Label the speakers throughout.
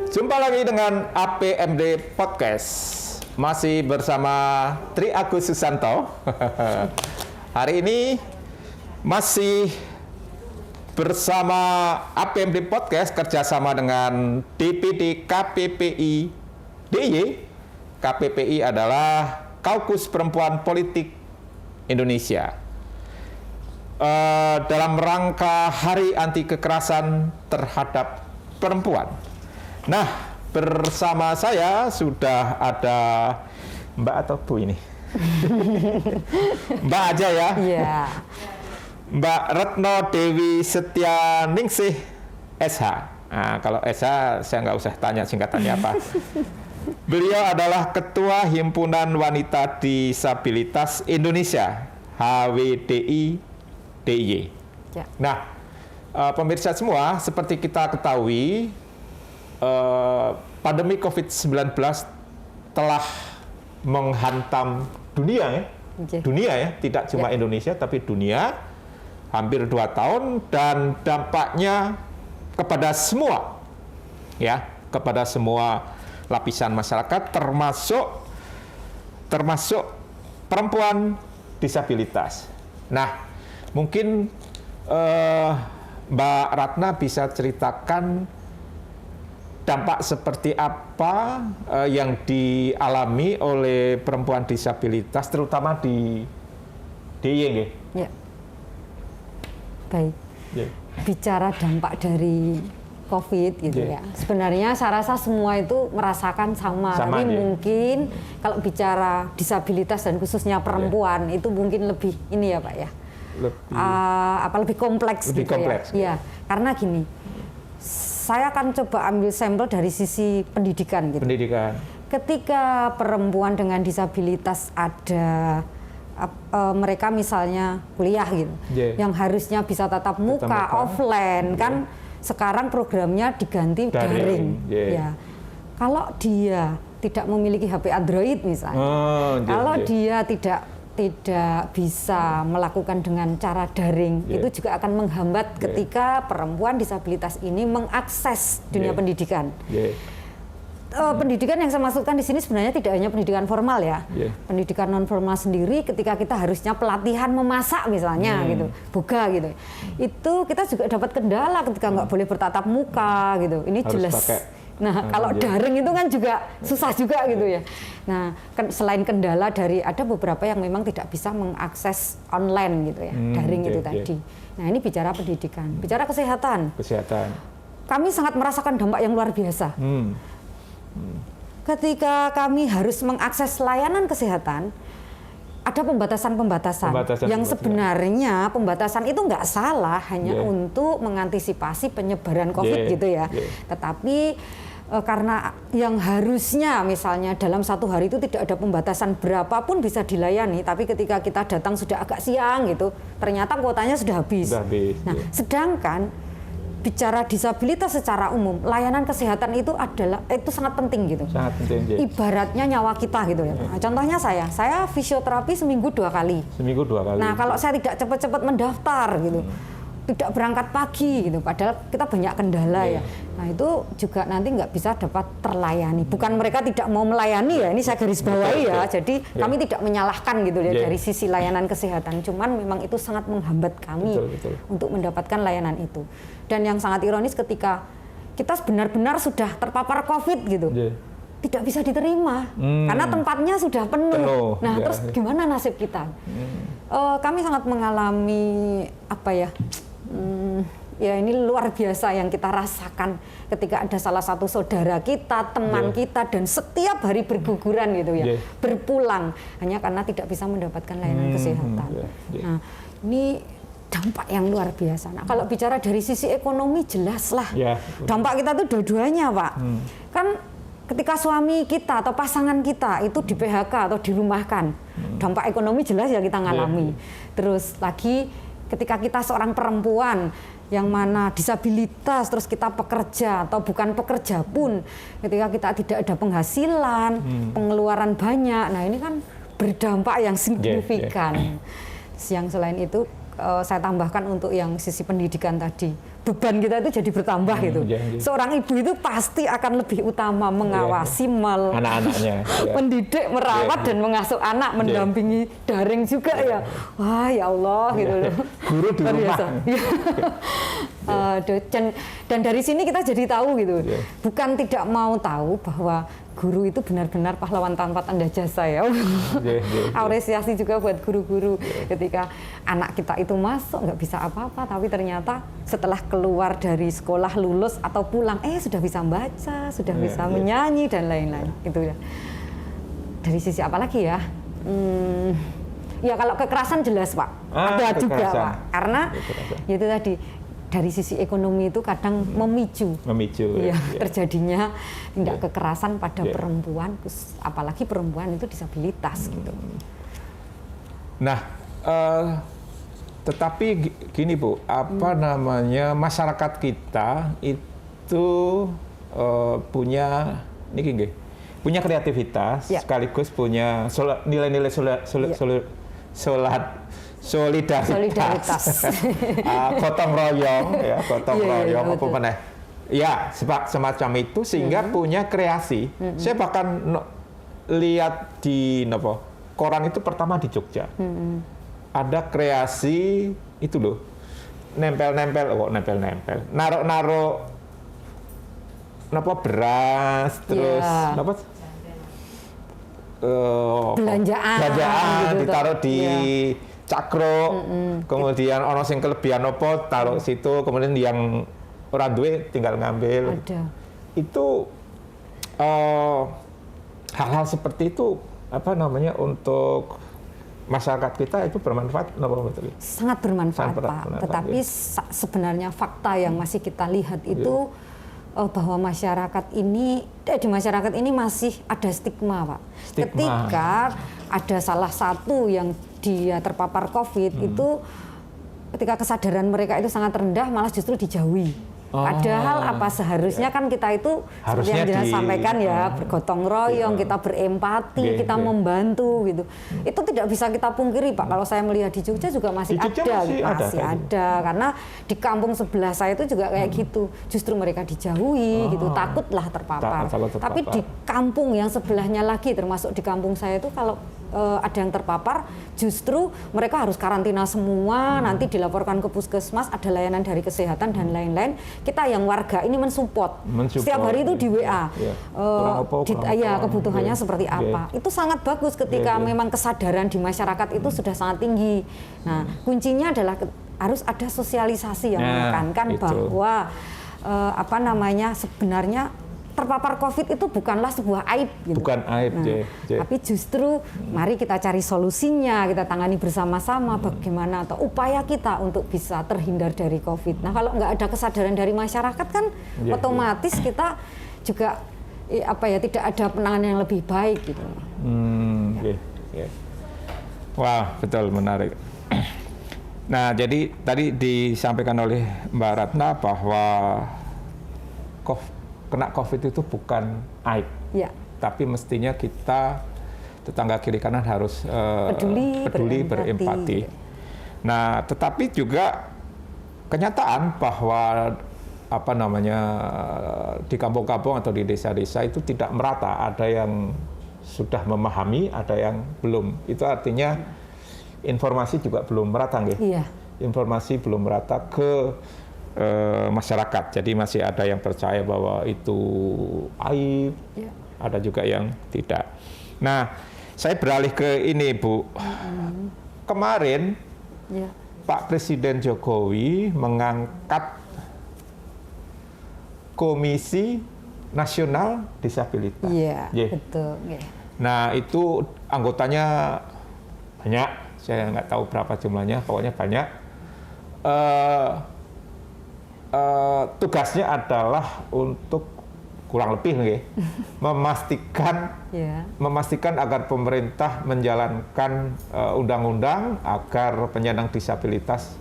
Speaker 1: Jumpa lagi dengan APMD Podcast. Masih bersama Tri Agus Susanto. Hari ini masih bersama APMD Podcast kerjasama dengan DPD KPPI DIY. KPPI adalah Kaukus Perempuan Politik Indonesia. Dalam rangka Hari Anti Kekerasan Terhadap Perempuan. Nah, bersama saya sudah ada Mbak atau Bu ini? Mbak aja ya?
Speaker 2: Iya.
Speaker 1: Mbak Retno Dewi Setianingsih, SH. Nah, kalau SH saya nggak usah tanya singkatannya apa. Beliau adalah Ketua Himpunan Wanita Disabilitas Indonesia, HWDI DIY.
Speaker 2: Ya.
Speaker 1: Nah, pemirsa semua, seperti kita ketahui, pandemi COVID-19 telah menghantam dunia ya.
Speaker 2: Okay.
Speaker 1: Dunia ya, tidak cuma Indonesia tapi dunia, hampir 2 tahun, dan dampaknya kepada semua ya, kepada semua lapisan masyarakat, termasuk perempuan disabilitas. Nah, mungkin Mbak Ratna bisa ceritakan dampak seperti apa yang dialami oleh perempuan disabilitas, terutama di DIY.
Speaker 2: Ya. Baik.
Speaker 1: Ya.
Speaker 2: Bicara dampak dari COVID gitu ya. Sebenarnya saya rasa semua itu merasakan sama. Tapi mungkin kalau bicara disabilitas dan khususnya perempuan itu mungkin lebih ini ya Pak ya. Lebih kompleks
Speaker 1: lebih
Speaker 2: gitu
Speaker 1: kompleks,
Speaker 2: ya. Karena gini. Saya akan coba ambil sampel dari sisi pendidikan gitu.
Speaker 1: Pendidikan.
Speaker 2: Ketika perempuan dengan disabilitas ada mereka misalnya kuliah gitu, yang harusnya bisa tatap muka, offline kan, sekarang programnya diganti daring. Ya. Kalau dia tidak memiliki HP Android misalnya, kalau dia tidak bisa melakukan dengan cara daring, itu juga akan menghambat ketika perempuan disabilitas ini mengakses dunia pendidikan. Pendidikan yang saya maksudkan di sini sebenarnya tidak hanya pendidikan formal ya, pendidikan non formal sendiri. Ketika kita harusnya pelatihan memasak misalnya gitu, boga gitu, itu kita juga dapat kendala ketika nggak boleh bertatap muka gitu. Ini harus jelas. Nah, kalau daring itu kan juga susah juga gitu ya. Nah, selain kendala dari ada beberapa yang memang tidak bisa mengakses online gitu ya, daring itu tadi. Nah, ini bicara pendidikan, bicara kesehatan.
Speaker 1: Kesehatan.
Speaker 2: Kami sangat merasakan dampak yang luar biasa. Ketika kami harus mengakses layanan kesehatan, ada pembatasan-pembatasan yang sebenarnya pembatasan itu nggak salah, hanya untuk mengantisipasi penyebaran COVID gitu ya. Tetapi karena yang harusnya misalnya dalam 1 hari itu tidak ada pembatasan berapapun bisa dilayani, tapi ketika kita datang sudah agak siang gitu, ternyata kuotanya sudah habis. Nah, sedangkan bicara disabilitas secara umum, layanan kesehatan itu sangat penting gitu. Sangat penting. Ibaratnya nyawa kita gitu ya. Nah, contohnya saya fisioterapi seminggu 2 kali. Seminggu 2 kali. Nah, kalau saya tidak cepat-cepat mendaftar gitu, tidak berangkat pagi gitu, padahal kita banyak kendala ya. Nah, itu juga nanti nggak bisa dapat terlayani. Bukan mereka tidak mau melayani ya, ini saya garis bawahi ya. Jadi kami tidak menyalahkan gitu ya dari sisi layanan kesehatan. Cuman memang itu sangat menghambat kami untuk mendapatkan layanan itu. Dan yang sangat ironis ketika kita benar-benar sudah terpapar COVID gitu, tidak bisa diterima karena tempatnya sudah penuh. Nah, terus gimana nasib kita? Kami sangat mengalami ya ini luar biasa yang kita rasakan ketika ada salah satu saudara kita, teman kita, dan setiap hari berguguran gitu ya, berpulang hanya karena tidak bisa mendapatkan layanan kesehatan. Nah, ini dampak yang luar biasa. Nah, kalau bicara dari sisi ekonomi jelas lah, dampak kita tuh dua-duanya Pak. Kan ketika suami kita atau pasangan kita itu di PHK atau dirumahkan, dampak ekonomi jelas ya kita ngalami. Terus lagi ketika kita seorang perempuan yang mana disabilitas, terus kita pekerja atau bukan pekerja pun, ketika kita tidak ada penghasilan, pengeluaran banyak, nah ini kan berdampak yang signifikan. Yang selain itu saya tambahkan untuk yang sisi pendidikan tadi, beban kita itu jadi bertambah gitu. Seorang ibu itu pasti akan lebih utama mengawasi
Speaker 1: anak-anaknya,
Speaker 2: mendidik, merawat dan mengasuh anak, mendampingi daring juga ya. Wah ya Allah gitu loh.
Speaker 1: Guru di rumah.
Speaker 2: Dan dari sini kita jadi tahu gitu. Bukan tidak mau tahu bahwa guru itu benar-benar pahlawan tanpa tanda jasa ya. Apresiasi juga buat guru-guru ketika anak kita itu masuk nggak bisa apa-apa, tapi ternyata setelah keluar dari sekolah, lulus atau pulang, sudah bisa baca, sudah bisa menyanyi dan lain-lain. Itu ya. Dari sisi apa lagi ya? Ya kalau kekerasan jelas Pak, ada juga Pak. Karena itu tadi. Dari sisi ekonomi itu kadang memicu terjadinya tindak kekerasan pada perempuan, apalagi perempuan itu disabilitas gitu.
Speaker 1: Nah, tetapi gini Bu, masyarakat kita itu punya punya kreativitas, sekaligus punya nilai-nilai solidaritas. Gotong royong apa meneh. Ya, semacam itu sehingga punya kreasi. Saya bahkan lihat di koran itu pertama di Jogja. Ada kreasi itu loh. Nempel-nempel. Naruh beras terus
Speaker 2: belanjaan gitu,
Speaker 1: ditaruh di cakro, kemudian ono sing kelebihan opo taruh situ, kemudian yang orang duwe tinggal ngambil. Itu hal-hal seperti itu untuk masyarakat kita itu bermanfaat, betul?
Speaker 2: Sangat bermanfaat, Pak. Tetapi sebenarnya fakta yang masih kita lihat itu bahwa di masyarakat ini masih ada stigma, Pak. Ketika ada salah satu yang dia terpapar COVID itu ketika kesadaran mereka itu sangat rendah, malah justru dijauhi. Padahal seharusnya kan kita itu seperti yang Dinas sampaikan ya, bergotong royong, kita berempati, kita membantu gitu. Itu tidak bisa kita pungkiri Pak. Kalau saya melihat di Jogja juga masih ada karena di kampung sebelah saya itu juga kayak gitu. Justru mereka dijauhi gitu, takutlah terpapar. Tapi di kampung yang sebelahnya lagi, termasuk di kampung saya itu kalau ada yang terpapar, justru mereka harus karantina semua, nanti dilaporkan ke puskesmas, ada layanan dari kesehatan dan lain-lain. Kita yang warga ini mensupport. Setiap hari itu di WA, kebutuhannya seperti apa. Itu sangat bagus ketika memang kesadaran di masyarakat itu sudah sangat tinggi. Nah, kuncinya adalah harus ada sosialisasi yang menekankan bahwa sebenarnya terpapar COVID itu bukanlah sebuah aib gitu.
Speaker 1: Bukan aib,
Speaker 2: tapi justru mari kita cari solusinya, kita tangani bersama-sama bagaimana atau upaya kita untuk bisa terhindar dari COVID. Nah, kalau nggak ada kesadaran dari masyarakat kan otomatis kita juga tidak ada penanganan yang lebih baik gitu.
Speaker 1: Wah, betul, menarik. Nah, jadi tadi disampaikan oleh Mbak Ratna bahwa kena COVID itu bukan aib, tapi mestinya kita tetangga kiri kanan harus peduli, berempati. Nah, tetapi juga kenyataan bahwa di kampung-kampung atau di desa-desa itu tidak merata. Ada yang sudah memahami, ada yang belum. Itu artinya informasi juga belum merata, nggih? Informasi belum merata ke masyarakat, jadi masih ada yang percaya bahwa itu aib, ada juga yang tidak. Nah, saya beralih ke ini, Bu. Kemarin Pak Presiden Jokowi mengangkat Komisi Nasional Disabilitas.
Speaker 2: Betul.
Speaker 1: Nah, itu anggotanya banyak, saya nggak tahu berapa jumlahnya, pokoknya banyak. Tugasnya adalah untuk kurang lebih memastikan agar pemerintah menjalankan undang-undang agar penyandang disabilitas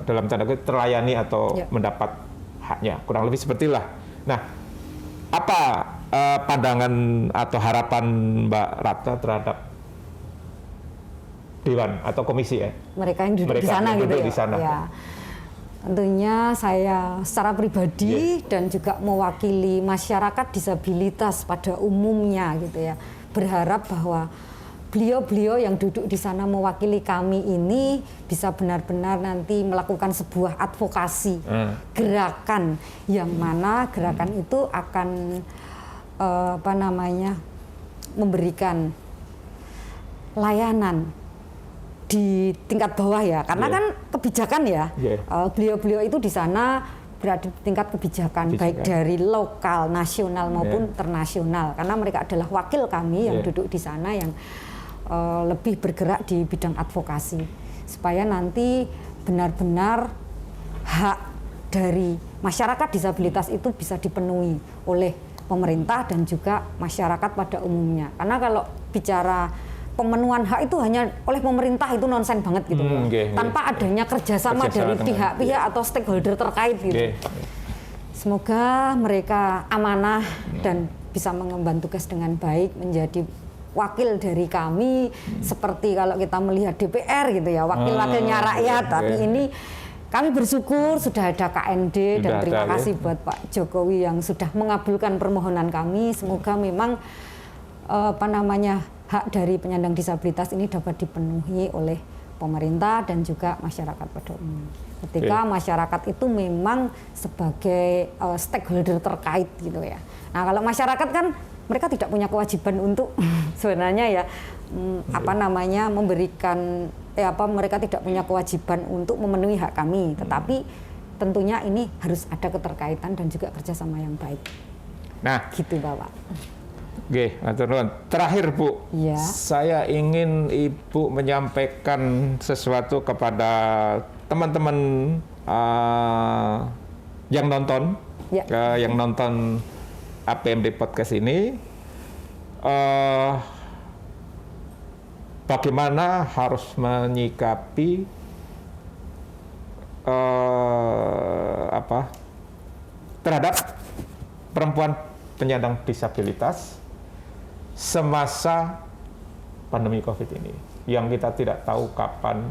Speaker 1: dalam tanda kutip terlayani atau mendapat haknya, kurang lebih sepertilah. Nah, apa pandangan atau harapan Mbak Ratna terhadap Dewan atau komisi
Speaker 2: mereka yang duduk di sana gitu
Speaker 1: ya?
Speaker 2: Tentunya saya secara pribadi dan juga mewakili masyarakat disabilitas pada umumnya gitu ya, berharap bahwa beliau-beliau yang duduk di sana mewakili kami ini bisa benar-benar nanti melakukan sebuah advokasi gerakan yang mana gerakan itu akan memberikan layanan di tingkat bawah ya, karena kan kebijakan ya, beliau-beliau itu di sana berada di tingkat kebijakan baik dari lokal, nasional maupun internasional, karena mereka adalah wakil kami yang duduk di sana yang lebih bergerak di bidang advokasi supaya nanti benar-benar hak dari masyarakat disabilitas itu bisa dipenuhi oleh pemerintah dan juga masyarakat pada umumnya. Karena kalau bicara pemenuhan hak itu hanya oleh pemerintah itu nonsen banget gitu, tanpa adanya kerjasama dari pihak-pihak atau stakeholder terkait gitu. Semoga mereka amanah dan bisa mengemban tugas dengan baik, menjadi wakil dari kami, seperti kalau kita melihat DPR gitu ya, wakil-wakilnya rakyat. Tapi ini kami bersyukur sudah ada KND dan terima kasih buat Pak Jokowi yang sudah mengabulkan permohonan kami. Semoga memang hak dari penyandang disabilitas ini dapat dipenuhi oleh pemerintah dan juga masyarakat pada umumnya. Ketika masyarakat itu memang sebagai stakeholder terkait gitu ya. Nah, kalau masyarakat kan mereka tidak punya kewajiban untuk sebenarnya ya memberikan mereka tidak punya kewajiban untuk memenuhi hak kami, tetapi tentunya ini harus ada keterkaitan dan juga kerjasama yang baik.
Speaker 1: Nah,
Speaker 2: gitu Bapak.
Speaker 1: Oke, terakhir Bu, saya ingin Ibu menyampaikan sesuatu kepada teman-teman yang nonton, APMD Podcast ini, bagaimana harus menyikapi terhadap perempuan penyandang disabilitas semasa pandemi COVID ini, yang kita tidak tahu kapan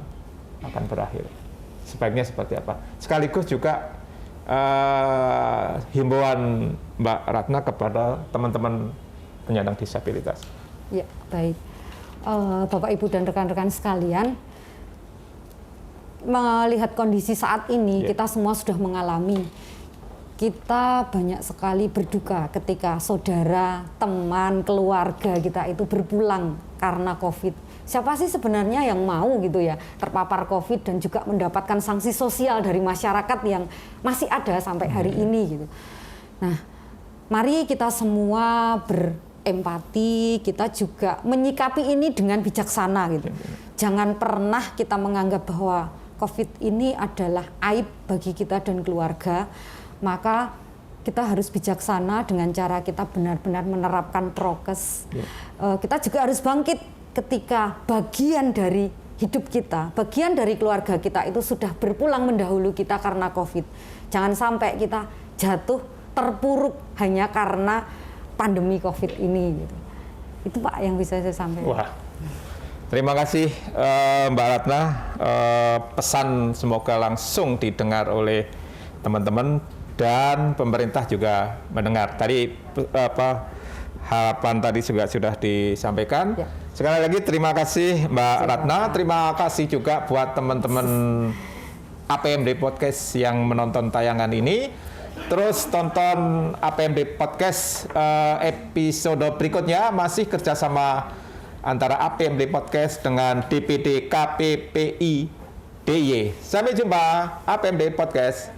Speaker 1: akan berakhir. Sebaiknya seperti apa? Sekaligus juga himbauan Mbak Ratna kepada teman-teman penyandang disabilitas.
Speaker 2: Ya, baik. Bapak, Ibu, dan rekan-rekan sekalian, melihat kondisi saat ini, kita semua sudah mengalami. Kita banyak sekali berduka ketika saudara, teman, keluarga kita itu berpulang karena COVID. Siapa sih sebenarnya yang mau gitu ya terpapar COVID dan juga mendapatkan sanksi sosial dari masyarakat yang masih ada sampai hari ini gitu. Nah, mari kita semua berempati, kita juga menyikapi ini dengan bijaksana gitu. Jangan pernah kita menganggap bahwa COVID ini adalah aib bagi kita dan keluarga. Maka kita harus bijaksana dengan cara kita benar-benar menerapkan prokes. Kita juga harus bangkit ketika bagian dari hidup kita, bagian dari keluarga kita itu sudah berpulang mendahulu kita karena COVID. Jangan sampai kita jatuh terpuruk hanya karena pandemi COVID ini. Gitu. Itu Pak yang bisa saya sampaikan.
Speaker 1: Wah, terima kasih Mbak Ratna. Pesan semoga langsung didengar oleh teman-teman dan pemerintah juga mendengar. Tadi harapan tadi juga sudah disampaikan. Sekali lagi terima kasih Mbak Ratna. Terima kasih juga buat teman-teman APMD Podcast yang menonton tayangan ini. Terus tonton APMD Podcast episode berikutnya, masih kerjasama antara APMD Podcast dengan DPD KPPI DIY. Sampai jumpa APMD Podcast.